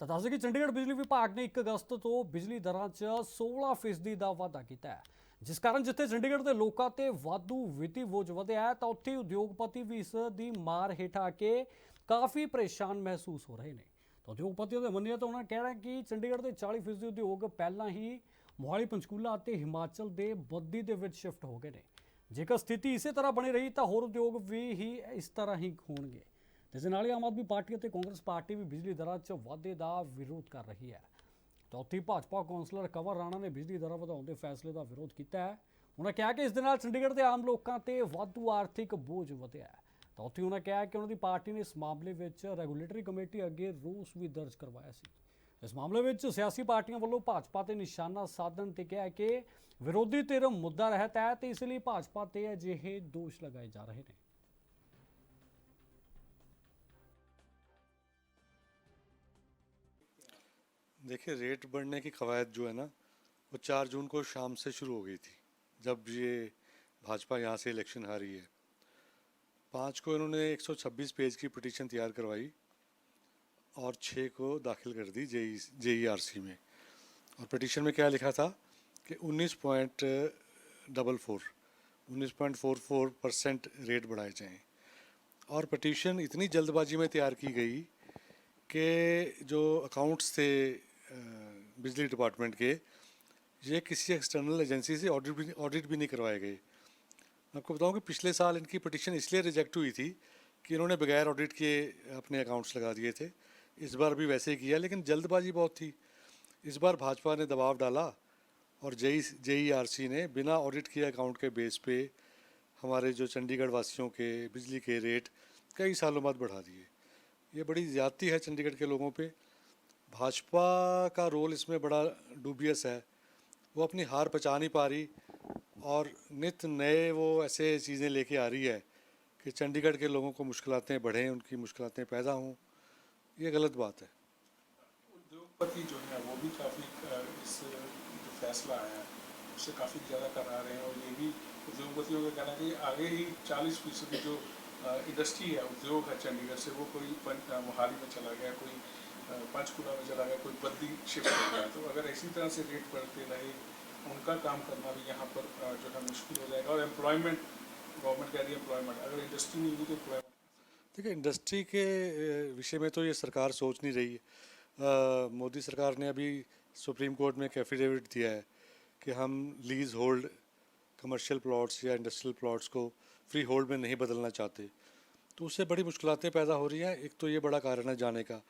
ਤਾਂ ਦੱਸ ਦਈਏ ਕਿ ਚੰਡੀਗੜ੍ਹ ਬਿਜਲੀ ਵਿਭਾਗ ਨੇ 1 ਅਗਸਤ ਤੋਂ ਬਿਜਲੀ ਦਰਾਂ 'ਚ 16% ਦਾ ਵਾਧਾ ਕੀਤਾ ਹੈ, ਜਿਸ ਕਾਰਨ ਜਿੱਥੇ ਚੰਡੀਗੜ੍ਹ ਦੇ ਲੋਕਾਂ ਤੇ ਵਾਧੂ ਵਿੱਤੀ ਬੋਝ ਵਧਿਆ ਹੈ ਤਾਂ ਉੱਥੇ ਉਦਯੋਗਪਤੀ ਵੀ ਇਸ ਦੀ ਮਾਰ ਹੇਠ ਆ ਕੇ ਕਾਫੀ ਪਰੇਸ਼ਾਨ ਮਹਿਸੂਸ ਹੋ ਰਹੇ ਨੇ। ਤਾਂ ਉਦਯੋਗਪਤੀਆਂ ਦੇ ਮੰਨੀਏ ਤਾਂ ਉਹਨਾਂ ਕਹਿਣਾ ਕਿ ਚੰਡੀਗੜ੍ਹ ਦੇ 40% ਉਦਯੋਗ ਪਹਿਲਾਂ ਹੀ ਮੋਹਾਲੀ, ਪੰਚਕੂਲਾ ਅਤੇ ਹਿਮਾਚਲ ਦੇ ਬੱਦੀ ਦੇ ਵਿੱਚ ਸ਼ਿਫਟ ਹੋ ਗਏ ਨੇ। ਜੇਕਰ ਸਥਿਤੀ ਇਸੇ ਤਰ੍ਹਾਂ ਬਣੀ ਰਹੀ ਤਾਂ ਹੋਰ ਉਦਯੋਗ ਵੀ ਇਸ ਤਰ੍ਹਾਂ ਹੀ ਹੋਣਗੇ। ਜਿਸ ਨਾਲ ਆਮ ਆਦਮੀ ਪਾਰਟੀ ਅਤੇ ਕਾਂਗਰਸ ਪਾਰਟੀ ਵੀ ਬਿਜਲੀ ਦਰਾਂ 'ਚ ਵਾਧੇ ਦਾ ਵਿਰੋਧ ਕਰ ਰਹੀ ਹੈ। ਤਾਂ ਉੱਥੇ ਭਾਜਪਾ ਕੌਂਸਲਰ ਕੰਵਰ ਰਾਣਾ ਨੇ ਬਿਜਲੀ ਦਰਾਂ ਵਧਾਉਣ ਦੇ ਫੈਸਲੇ ਦਾ ਵਿਰੋਧ ਕੀਤਾ ਹੈ। ਉਹਨਾਂ ਕਿਹਾ ਕਿ ਇਸ ਦੇ ਨਾਲ ਚੰਡੀਗੜ੍ਹ ਦੇ ਆਮ ਲੋਕਾਂ ਤੇ ਵਾਧੂ ਆਰਥਿਕ ਬੋਝ ਵਧਿਆ ਹੈ। ਤਾਂ ਉੱਥੇ ਉਹਨਾਂ ਕਿਹਾ ਕਿ ਉਹਨਾਂ ਦੀ ਪਾਰਟੀ ਨੇ ਇਸ ਮਾਮਲੇ ਵਿੱਚ ਰੈਗੂਲੇਟਰੀ ਕਮੇਟੀ ਅੱਗੇ ਰੋਸ ਵੀ ਦਰਜ ਕਰਵਾਇਆ ਸੀ। ਇਸ ਮਾਮਲੇ ਵਿੱਚ ਸਿਆਸੀ ਪਾਰਟੀਆਂ ਵੱਲੋਂ ਭਾਜਪਾ ਤੇ ਨਿਸ਼ਾਨਾ ਸਾਧਣ ਤੇ ਕਿਹਾ ਕਿ ਵਿਰੋਧੀ ਧਿਰ ਮੁੱਦਾ ਰਹਿਤ ਹੈ ਤੇ ਇਸ ਲਈ ਭਾਜਪਾ ਤੇ ਅਜਿਹੇ ਦੋਸ਼ ਲਗਾਏ ਜਾ ਰਹੇ ਨੇ। देखिए, रेट बढ़ने की कवायद जो है ना, वो 4 जून को शाम से शुरू हो गई थी, जब ये भाजपा यहाँ से इलेक्शन हारी है। 5 को इन्होंने 126 पेज की पिटीशन तैयार करवाई और 6 को दाखिल कर दी JERC में। और पिटीशन में क्या लिखा था कि 19.44% रेट बढ़ाए जाएँ। और पिटीशन इतनी जल्दबाजी में तैयार की गई कि जो अकाउंट्स थे बिजली डिपार्टमेंट के, ये किसी एक्सटर्नल एजेंसी से ऑडिट भी नहीं करवाए गए। मैं आपको बताऊं कि पिछले साल इनकी पिटीशन इसलिए रिजेक्ट हुई थी कि इन्होंने बगैर ऑडिट किए अपने अकाउंट्स लगा दिए थे। इस बार भी वैसे ही किया, लेकिन जल्दबाजी बहुत थी। इस बार भाजपा ने दबाव डाला और JERC ने बिना ऑडिट किए अकाउंट के बेस पे हमारे जो चंडीगढ़ वासियों के बिजली के रेट कई सालों बाद बढ़ा दिए। ये बड़ी ज़्यादती है चंडीगढ़ के लोगों पे। भाजपा का रोल इसमें बड़ा डूबियस है। वो अपनी हार पचा नहीं पा रही और नित नए वो ऐसे चीज़ें लेके आ रही है कि चंडीगढ़ के लोगों को मुश्किलातें बढ़ें, उनकी मुश्किलातें पैदा हों। ये गलत बात है। उद्योगपति जो है वो भी काफ़ी इस जो फैसला आया है उससे काफ़ी ज़्यादा करा रहे हैं। और ये भी उद्योगपतियों का कहना है कि आगे ही 40% जो इंडस्ट्री है, उद्योग है चंडीगढ़ से, वो कोई मोहाली में चला गया, कोई पंचकुला में चला गया, कोई बद्दी शिफ्ट हो गया। तो अगर इसी तरह से रेट बढ़ते रहे, उनका काम करना भी यहाँ पर जो है मुश्किल हो जाएगा। और एम्प्लॉयमेंट, गवर्नमेंट कह रही है एम्प्लॉयमेंट, अगर इंडस्ट्री नहीं होगी तो एम्प्लॉयमेंट। देखिए, इंडस्ट्री के विषय में तो ये सरकार सोच नहीं रही है। मोदी सरकार ने अभी सुप्रीम कोर्ट में एक एफिडेविट दिया है कि हम लीज होल्ड कमर्शियल प्लॉट्स या इंडस्ट्रियल प्लॉट्स को फ्री होल्ड में नहीं बदलना चाहते। तो उससे बड़ी मुश्किलातें पैदा हो रही हैं। एक तो ये बड़ा कारण है जाने का।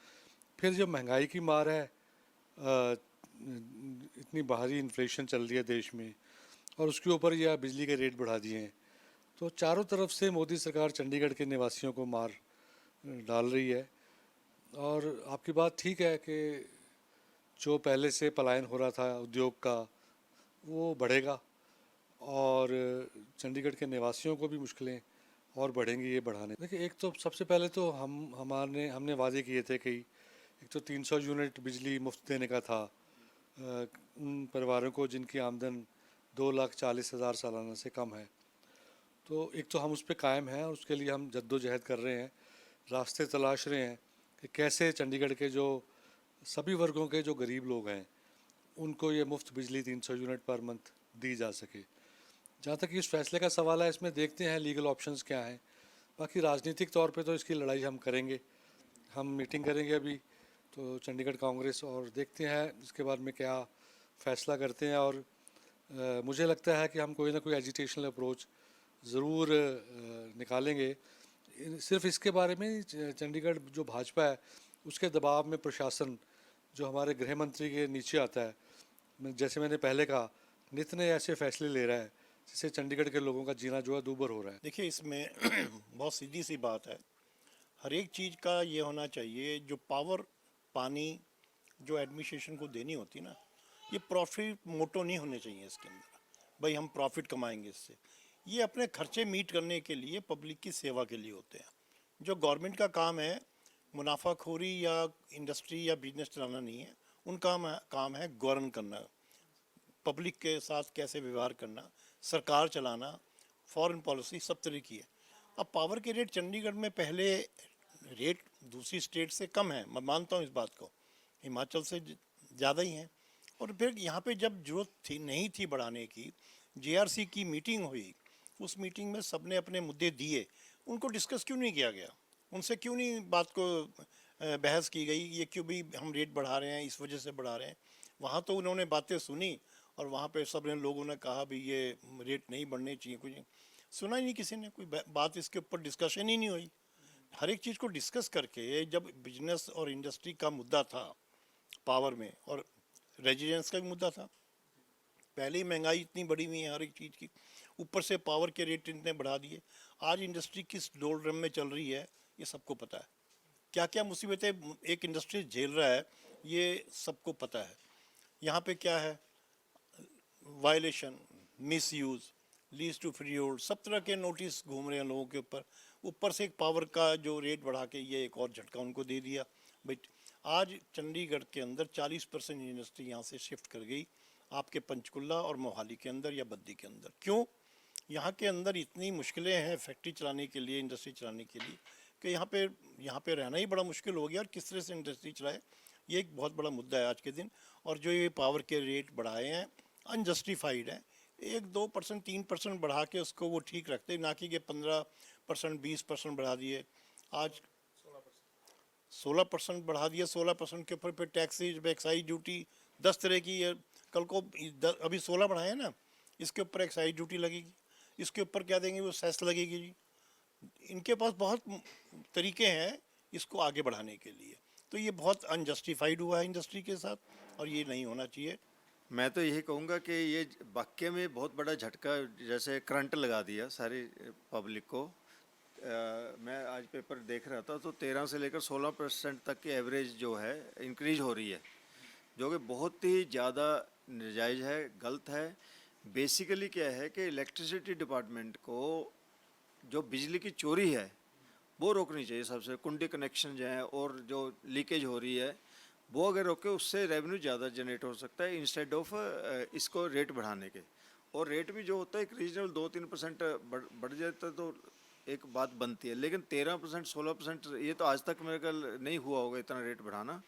फिर जो महंगाई की मार है, इतनी भारी इन्फ्लेशन चल रही है देश में, और उसके ऊपर यह बिजली के रेट बढ़ा दिए हैं। तो चारों तरफ से मोदी सरकार चंडीगढ़ के निवासियों को मार डाल रही है। और आपकी बात ठीक है कि जो पहले से पलायन हो रहा था उद्योग का, वो बढ़ेगा और चंडीगढ़ के निवासियों को भी मुश्किलें और बढ़ेंगी ये बढ़ाने। देखिए, एक तो सबसे पहले तो हमने वादे किए थे कि एक तो 300 यूनिट बिजली मुफ्त देने का था उन परिवारों को जिनकी आमदन 2,40,000 सालाना से कम है। तो एक तो हम उस पर कायम हैं और उसके लिए हम जद्दोजहद कर रहे हैं, रास्ते तलाश रहे हैं कि कैसे चंडीगढ़ के जो सभी वर्गों के जो गरीब लोग हैं उनको ये मुफ्त बिजली 300 यूनिट पर मंथ दी जा सके। जहाँ तक इस फैसले का सवाल है, इसमें देखते हैं लीगल ऑप्शंस क्या हैं। बाकी राजनीतिक तौर पे तो इसकी लड़ाई हम करेंगे। हम मीटिंग करेंगे अभी तो चंडीगढ़ कांग्रेस, और देखते हैं इसके बाद में क्या फ़ैसला करते हैं। और मुझे लगता है कि हम कोई ना कोई एजिटेशनल अप्रोच ज़रूर निकालेंगे। सिर्फ इसके बारे में चंडीगढ़ जो भाजपा है उसके दबाव में प्रशासन जो हमारे गृह मंत्री के नीचे आता है, जैसे मैंने पहले कहा, नित नए ऐसे फैसले ले रहा है जिससे चंडीगढ़ के लोगों का जीना जो है दूभर हो रहा है। देखिए, इसमें बहुत सीधी सी बात है। हर एक चीज़ का ये होना चाहिए, जो पावर, पानी जो एडमिनिस्ट्रेशन को देनी होती है ना, ये प्रॉफिट मोटो नहीं होने चाहिए इसके अंदर। भाई हम प्रॉफिट कमाएंगे इससे, ये अपने खर्चे मीट करने के लिए, पब्लिक की सेवा के लिए होते हैं। जो गवर्नमेंट का काम है मुनाफाखोरी या इंडस्ट्री या बिजनेस चलाना नहीं है, उनका काम है गवर्न करना, पब्लिक के साथ कैसे व्यवहार करना, सरकार चलाना, फॉरेन पॉलिसी सब तरह की है। अब पावर के रेट चंडीगढ़ में पहले रेट दूसरी स्टेट से कम है, मैं मानता हूँ इस बात को, हिमाचल से ज़्यादा ही हैं। और फिर यहाँ पे जब जरूरत थी नहीं थी बढ़ाने की, जेआरसी की मीटिंग हुई, उस मीटिंग में सबने अपने मुद्दे दिए, उनको डिस्कस क्यों नहीं किया गया? उनसे क्यों नहीं बात को बहस की गई, ये क्यों भी हम रेट बढ़ा रहे हैं, इस वजह से बढ़ा रहे हैं? वहाँ तो उन्होंने बातें सुनी और वहाँ पे सब ने लोगों ने कहा भी ये रेट नहीं बढ़ने चाहिए, कुछ नहीं सुना ही नहीं किसी ने, कोई बात इसके ऊपर डिस्कशन ही नहीं हुई। हर एक चीज़ को डिस्कस करके, जब बिजनेस और इंडस्ट्री का मुद्दा था पावर में और रेजिडेंस का भी मुद्दा था, पहले ही महंगाई इतनी बढ़ी हुई है हर एक चीज़ की, ऊपर से पावर के रेट इतने बढ़ा दिए। आज इंडस्ट्री किस डोलड्रम में चल रही है ये सबको पता है, क्या क्या मुसीबतें एक इंडस्ट्री झेल रहा है ये सबको पता है। यहाँ पे क्या है, violation, misuse, lease to freehold, सब तरह के नोटिस घूम रहे हैं लोगों के ऊपर। ऊपर से एक पावर का जो रेट बढ़ा के ये एक और झटका उनको दे दिया। बट आज चंडीगढ़ के अंदर 40% इंडस्ट्री यहाँ से शिफ्ट कर गई आपके पंचकुला और मोहाली के अंदर या बद्दी के अंदर। क्यों? यहाँ के अंदर इतनी मुश्किलें हैं फैक्ट्री चलाने के लिए, इंडस्ट्री चलाने के लिए, कि यहाँ पे रहना ही बड़ा मुश्किल हो गया। और किस तरह से इंडस्ट्री चलाए, ये एक बहुत बड़ा मुद्दा है आज के दिन। और जो ये पावर के रेट बढ़ाए हैं अनजस्टिफाइड है। 1-2%, 3% बढ़ा के उसको वो ठीक रखते, ना कि 15%, 20% बढ़ा दिए। आज 16% बढ़ा दिया। 16% के ऊपर फिर टैक्सेज, एक्साइज ड्यूटी 10 तरह की है। कल को अभी 16 बढ़ाए ना, इसके ऊपर एक्साइज ड्यूटी लगेगी, इसके ऊपर क्या देंगे, वो सेस लगेगी जी। इनके पास बहुत तरीके हैं इसको आगे बढ़ाने के लिए। तो ये बहुत अनजस्टिफाइड हुआ है इंडस्ट्री के साथ और ये नहीं होना चाहिए। मैं तो यही कहूँगा कि ये वाकई में बहुत बड़ा झटका, जैसे करंट लगा दिया सारी पब्लिक को। मैं आज पेपर देख रहा था तो 13 से लेकर 16% तक की एवरेज जो है इंक्रीज हो रही है, जो कि बहुत ही ज़्यादा नाजायज़ है, गलत है। बेसिकली क्या है कि इलेक्ट्रिसिटी डिपार्टमेंट को जो बिजली की चोरी है वो रोकनी चाहिए। सबसे कुंडी कनेक्शन जो है और जो लीकेज हो रही है वो अगर रोके, उससे रेवेन्यू ज़्यादा जनरेट हो सकता है इंस्टेड ऑफ इसको रेट बढ़ाने के। और रेट भी जो होता है एक रीजनल 2-3% बढ़ जाता है तो एक बात बनती है, लेकिन 13%, 16% ये तो आज तक मेरे ख्याल नहीं हुआ होगा इतना रेट बढ़ाना।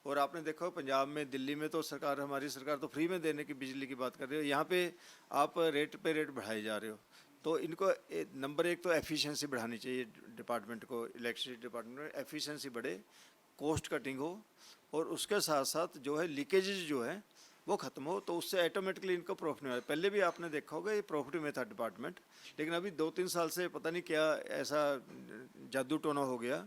और आपने देखा हो पंजाब में, दिल्ली में तो सरकार, हमारी सरकार तो फ्री में देने की बिजली की बात कर रही हो, यहाँ पे आप रेट पे रेट बढ़ाए जा रहे हो। तो इनको नंबर एक तो एफिशिएंसी बढ़ानी चाहिए डिपार्टमेंट को, इलेक्ट्रिसिटी डिपार्टमेंट में एफिशिएंसी बढ़े, कॉस्ट कटिंग हो, और उसके साथ साथ जो है लीकेजेज जो है वो ख़त्म हो, तो उससे ऑटोमेटिकली इनको प्रॉफिट में आए। पहले भी आपने देखा होगा ये प्रॉफिट में था डिपार्टमेंट, लेकिन अभी 2-3 साल से पता नहीं क्या ऐसा जादू टोना हो गया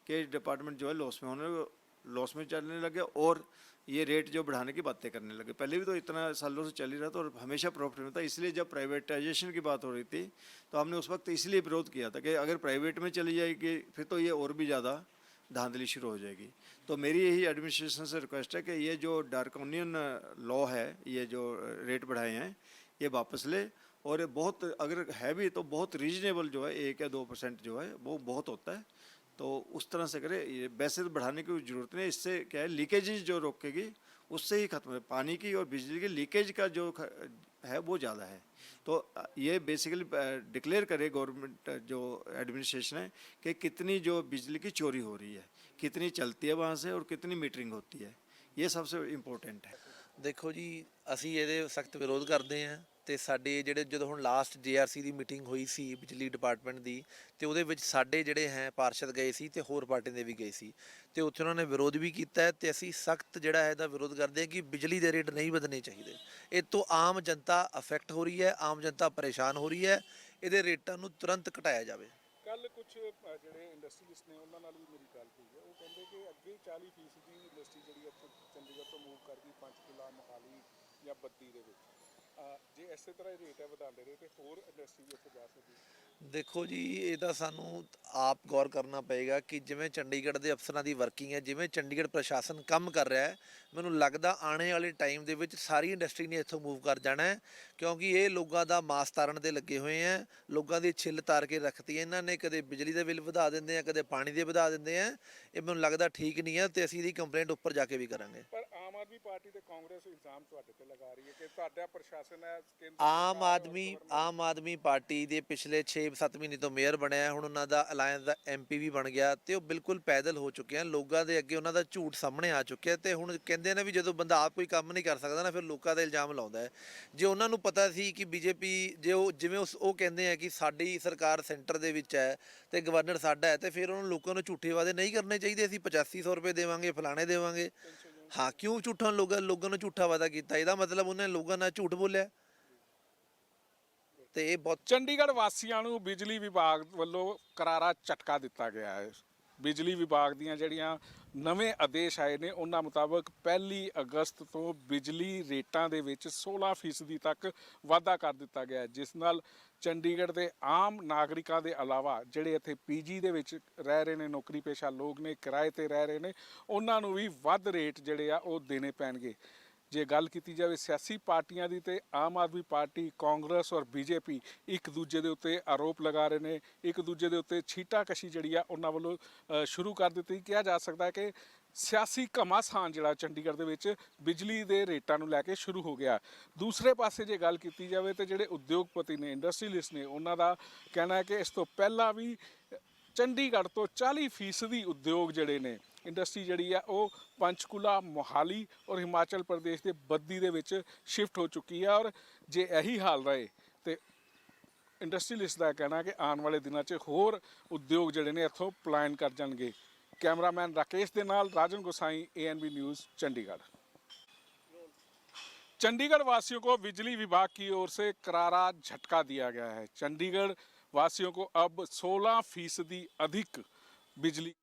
कि डिपार्टमेंट जो है लॉस में चलने लगे और ये रेट जो बढ़ाने की बातें करने लगे। पहले भी तो इतना सालों से चल ही रहा था और हमेशा प्रॉफिट में था। इसलिए जब प्राइवेटाइजेशन की बात हो रही थी तो हमने उस वक्त इसलिए विरोध किया था कि अगर प्राइवेट में चली जाएगी फिर तो ये और भी ज़्यादा धांधली शुरू हो जाएगी। तो मेरी यही एडमिनिस्ट्रेशन से रिक्वेस्ट है कि ये जो डार्कोनियन लॉ है, ये जो रेट बढ़ाए हैं, ये वापस ले। और बहुत अगर है भी तो बहुत रीजनेबल जो है, 1 या 2% जो है वो बहुत होता है, तो उस तरह से करे। ये वैसे तो बढ़ाने की ज़रूरत नहीं, इससे क्या है लीकेजेज जो रोकेगी उससे ही खत्म है। पानी की और बिजली की लीकेज का जो है वो ज़्यादा है। तो ये बेसिकली डिक्लेयर करे गवर्नमेंट जो एडमिनिस्ट्रेशन है कि कितनी जो बिजली की चोरी हो रही है, कितनी चलती है वहाँ से और कितनी मीटरिंग होती है, ये सबसे इम्पोर्टेंट है। ਦੇਖੋ ਜੀ, ਅਸੀਂ ਇਹਦੇ ਸਖਤ ਵਿਰੋਧ ਕਰਦੇ ਹਾਂ ਤੇ ਸਾਡੇ ਜਿਹੜੇ ਜਦੋਂ ਹੁਣ ਲਾਸਟ ਜੀਆਰਸੀ ਦੀ ਮੀਟਿੰਗ ਹੋਈ ਸੀ ਬਿਜਲੀ ਡਿਪਾਰਟਮੈਂਟ ਦੀ, ਤੇ ਉਹਦੇ ਵਿੱਚ ਸਾਡੇ ਜਿਹੜੇ ਹੈ ਪਾਰਸ਼ਦ ਗਏ ਸੀ ਤੇ ਹੋਰ ਪਾਰਟੀ ਦੇ ਵੀ ਗਏ ਸੀ, ਤੇ ਉੱਥੇ ਉਹਨਾਂ ਨੇ ਵਿਰੋਧ ਵੀ ਕੀਤਾ ਹੈ। ਤੇ ਅਸੀਂ ਸਖਤ ਜਿਹੜਾ ਹੈ ਇਹਦਾ ਵਿਰੋਧ ਕਰਦੇ ਹਾਂ ਕਿ ਬਿਜਲੀ ਦੇ ਰੇਟ ਨਹੀਂ ਵਧਣੇ ਚਾਹੀਦੇ। ਇਹ ਤੋਂ ਆਮ ਜਨਤਾ ਅਫੈਕਟ ਹੋ ਰਹੀ ਹੈ, ਆਮ ਜਨਤਾ ਪਰੇਸ਼ਾਨ ਹੋ ਰਹੀ ਹੈ। ਇਹਦੇ ਰੇਟਾਂ ਨੂੰ ਤੁਰੰਤ ਘਟਾਇਆ ਜਾਵੇ। ਕੱਲ ਕੁਝ ਜਿਹੜੇ ਇੰਡਸਟਰੀਲਿਸਟ ਨੇ ਉਹਨਾਂ ਨਾਲ ਵੀ ਮੇਰੀ ਗੱਲ ਹੋਈ ਹੈ, ਉਹ ਕਹਿੰਦੇ ਕਿ ਅੱਗੇ 40% ਦੀ ਇੰਡਸਟਰੀ ਜਿਹੜੀ ਇੱਥੇ ਚੰਡੀਗੜ੍ਹ ਤੋਂ ਮੂਵ ਕਰ ਗਈ ਪੰਚਕੂਲਾ, ਮੋਹਾਲੀ ਜਾਂ ਬੱਦੀ ਦੇ ਵਿੱਚ। ਜੇ ਇਸੇ ਤਰ੍ਹਾਂ ਹੀ ਰੇਟ ਹੈ ਵਧਾਉਂਦੇ ਰਹੇ ਤੇ ਹੋਰ ਇੰਡਸਟਰੀ ਵੀ ਇੱਥੇ ਜਾ ਸਕਦੀ ਹੈ। ਦੇਖੋ ਜੀ, ਇਹ ਤਾਂ ਸਾਨੂੰ ਆਪ ਗੌਰ ਕਰਨਾ ਪਏਗਾ ਕਿ ਜਿਵੇਂ ਚੰਡੀਗੜ੍ਹ ਦੇ ਅਫਸਰਾਂ ਦੀ ਵਰਕਿੰਗ ਹੈ, ਜਿਵੇਂ ਚੰਡੀਗੜ੍ਹ ਪ੍ਰਸ਼ਾਸਨ ਕੰਮ ਕਰ ਰਿਹਾ ਹੈ, ਮੈਨੂੰ ਲੱਗਦਾ ਆਉਣੇ ਵਾਲੇ ਟਾਈਮ ਦੇ ਵਿੱਚ ਸਾਰੀ ਇੰਡਸਟਰੀ ਨੇ ਇੱਥੋਂ ਮੂਵ ਕਰ ਜਾਣਾ ਹੈ, ਕਿਉਂਕਿ ਇਹ ਲੋਕਾਂ ਦਾ ਮਾਸ ਤਾਰਨ ਤੇ ਲੱਗੇ ਹੋਏ ਆ, ਲੋਕਾਂ ਦੀ ਛਿੱਲ ਤਾਰ ਕੇ ਰੱਖਤੀ ਹੈ ਇਹਨਾਂ ਨੇ। ਕਦੇ ਬਿਜਲੀ ਦਾ ਬਿੱਲ ਵਧਾ ਦਿੰਦੇ ਆ, ਕਦੇ ਪਾਣੀ ਦੇ ਵਧਾ ਦਿੰਦੇ ਆ। ਇਹ ਮੈਨੂੰ ਲੱਗਦਾ ਠੀਕ ਨਹੀਂ ਹੈ ਤੇ ਅਸੀਂ ਇਹਦੀ ਕੰਪਲੇਂਟ ਉੱਪਰ ਜਾ ਕੇ ਵੀ ਕਰਾਂਗੇ। ਪਰ ਆਮ ਆਦਮੀ ਪਾਰਟੀ ਤੇ ਕਾਂਗਰਸ ਇਲਜ਼ਾਮ ਤੁਹਾਡੇ ਤੇ ਲਗਾ ਰਹੀ ਹੈ ਕਿ ਤੁਹਾਡਾ ਪ੍ਰਸ਼ਾਸਨ ਹੈ ਕੇਂਦਰ ਆਮ ਆਦਮੀ ਪਾਰਟੀ ਦੇ ਪਿਛਲੇ 6-7 ਮਹੀਨੇ ਤੋਂ ਮੇਅਰ ਬਣਿਆ ਹੈ, ਹੁਣ ਉਹਨਾਂ ਦਾ ਅਲਾਇੰਸ ਦਾ ਐਮਪੀ ਵੀ ਬਣ ਗਿਆ ਤੇ ਉਹ ਬਿਲਕੁਲ ਪੈਦਲ ਹੋ ਚੁੱਕੇ ਹਨ। ਲੋਕਾਂ ਦੇ ਅੱਗੇ ਉਹਨਾਂ ਦਾ ਝੂਠ ਸਾਹਮਣੇ ਆ ਚੁੱਕਿਆ ਤੇ ਹੁਣ ਕਹਿੰਦੇ ਨੇ ਵੀ ਜਦੋਂ ਬੰਦਾ ਆਪ ਕੋਈ ਕੰਮ ਨਹੀਂ ਕਰ ਸਕਦਾ ਨਾ, ਫਿਰ ਲੋਕਾਂ ਦਾ ਇਲਜ਼ਾਮ ਲਾਉਂਦਾ ਹੈ। ਜੇ ਉਹਨਾਂ ਨੂੰ ਪਤਾ ਸੀ ਕਿ ਬੀਜੇਪੀ ਜੇ ਉਹ ਜਿਵੇਂ ਉਹ ਕਹਿੰਦੇ ਆ ਕਿ ਸਾਡੀ ਸਰਕਾਰ ਸੈਂਟਰ ਦੇ ਵਿੱਚ ਹੈ ਤੇ ਗਵਰਨਰ ਸਾਡਾ ਹੈ, ਤੇ ਫਿਰ ਉਹਨਾਂ ਲੋਕਾਂ ਨੂੰ ਝੂਠੇ ਵਾਅਦੇ ਨਹੀਂ ਕਰਨੇ ਚਾਹੀਦੇ। ਅਸੀਂ 8500 ਰੁਪਏ ਦੇਵਾਂਗੇ, ਫਲਾਣੇ ਦੇਵਾਂਗੇ। ਹਾਂ, ਕਿਉਂ ਝੂਠਾਂ ਲੋਕਾਂ ਨੂੰ ਝੂਠਾ ਵਾਅਦਾ ਕੀਤਾ? ਇਹਦਾ ਮਤਲਬ ਉਹਨੇ ਲੋਕਾਂ ਨਾਲ ਝੂਠ ਬੋਲਿਆ ਤੇ ਇਹ ਬਹੁਤ ਚੰਡੀਗੜ੍ਹ ਵਾਸੀਆਂ ਨੂੰ ਬਿਜਲੀ ਵਿਭਾਗ ਵੱਲੋਂ ਕਰਾਰਾ ਝਟਕਾ ਦਿੱਤਾ ਗਿਆ ਹੈ। ਬਿਜਲੀ ਵਿਭਾਗ ਦੀਆਂ ਜਿਹੜੀਆਂ ਨਵੇਂ ਆਦੇਸ਼ ਆਏ ਨੇ ਉਹਨਾਂ ਮੁਤਾਬਕ 1 ਅਗਸਤ ਤੋਂ ਬਿਜਲੀ ਰੇਟਾਂ ਦੇ ਵਿੱਚ 16% ਤੱਕ ਵਾਧਾ ਕਰ ਦਿੱਤਾ ਗਿਆ ਹੈ, ਜਿਸ ਨਾਲ ਚੰਡੀਗੜ੍ਹ ਦੇ ਆਮ ਨਾਗਰਿਕਾਂ ਦੇ ਇਲਾਵਾ ਜਿਹੜੇ ਇੱਥੇ ਪੀਜੀ ਦੇ ਵਿੱਚ ਰਹਿ ਰਹੇ ਨੇ, ਨੌਕਰੀ ਪੇਸ਼ਾ ਲੋਕ ਨੇ, ਕਿਰਾਏ ਤੇ ਰਹਿ ਰਹੇ ਨੇ, ਉਹਨਾਂ ਨੂੰ ਵੀ ਵੱਧ ਰੇਟ ਜਿਹੜੇ ਆ ਉਹ ਦੇਣੇ ਪੈਣਗੇ। ਜੇ ਗੱਲ ਕੀਤੀ ਜਾਵੇ ਸਿਆਸੀ ਪਾਰਟੀਆਂ ਦੀ, ਤੇ ਆਮ ਆਦਮੀ ਪਾਰਟੀ, ਕਾਂਗਰਸ ਔਰ ਬੀਜੇਪੀ ਇੱਕ ਦੂਜੇ ਦੇ ਉੱਤੇ ਆਰੋਪ ਲਗਾ ਰਹੇ ਨੇ, ਇੱਕ ਦੂਜੇ ਦੇ ਉੱਤੇ ਛੀਟਾਕਸ਼ੀ ਜਿਹੜੀ ਆ ਉਹਨਾਂ ਵੱਲੋਂ ਸ਼ੁਰੂ ਕਰ ਦਿੱਤੀ। ਕਿਹਾ ਜਾ ਸਕਦਾ ਹੈ ਕਿ ਸਿਆਸੀ ਘਮਾਸਾਨ ਜਿਹੜਾ ਚੰਡੀਗੜ੍ਹ ਦੇ ਵਿੱਚ ਬਿਜਲੀ ਦੇ ਰੇਟਾਂ ਨੂੰ ਲੈ ਕੇ ਸ਼ੁਰੂ ਹੋ ਗਿਆ। ਦੂਸਰੇ ਪਾਸੇ ਜੇ ਗੱਲ ਕੀਤੀ ਜਾਵੇ ਤੇ ਜਿਹੜੇ ਉਦਯੋਗਪਤੀ ਨੇ, ਇੰਡਸਟਰੀਅਲਿਸਟ ਨੇ, ਉਹਨਾਂ ਦਾ ਕਹਿਣਾ ਹੈ ਕਿ ਇਸ ਤੋਂ ਪਹਿਲਾਂ ਵੀ ਚੰਡੀਗੜ੍ਹ ਤੋਂ 40% ਉਦਯੋਗ ਜਿਹੜੇ ਨੇ, ਇੰਡਸਟਰੀ ਜਿਹੜੀ ਆ ਉਹ ਪੰਚਕੂਲਾ, ਮੋਹਾਲੀ ਔਰ ਹਿਮਾਚਲ ਪ੍ਰਦੇਸ਼ ਦੇ ਬੱਦੀ ਦੇ ਵਿੱਚ ਸ਼ਿਫਟ ਹੋ ਚੁੱਕੀ ਹੈ। ਔਰ ਜੇ ਇਹੀ ਹਾਲ ਰਹੇ ਤੇ ਇੰਡਸਟਰੀਅਲਿਸਟ ਦਾ ਕਹਿਣਾ ਕਿ ਆਉਣ ਵਾਲੇ ਦਿਨਾਂ 'ਚ ਹੋਰ ਉਦਯੋਗ ਜਿਹੜੇ ਨੇ ਇੱਥੋਂ ਪਲਾਇਨ ਕਰ ਜਾਣਗੇ। कैमरामैन राकेश के नाल राजन गोसाई, ANB न्यूज़, चंडीगढ़। चंडीगढ़ वासियों को बिजली विभाग की ओर से करारा झटका दिया गया है। चंडीगढ़ वासियों को अब 16% अधिक बिजली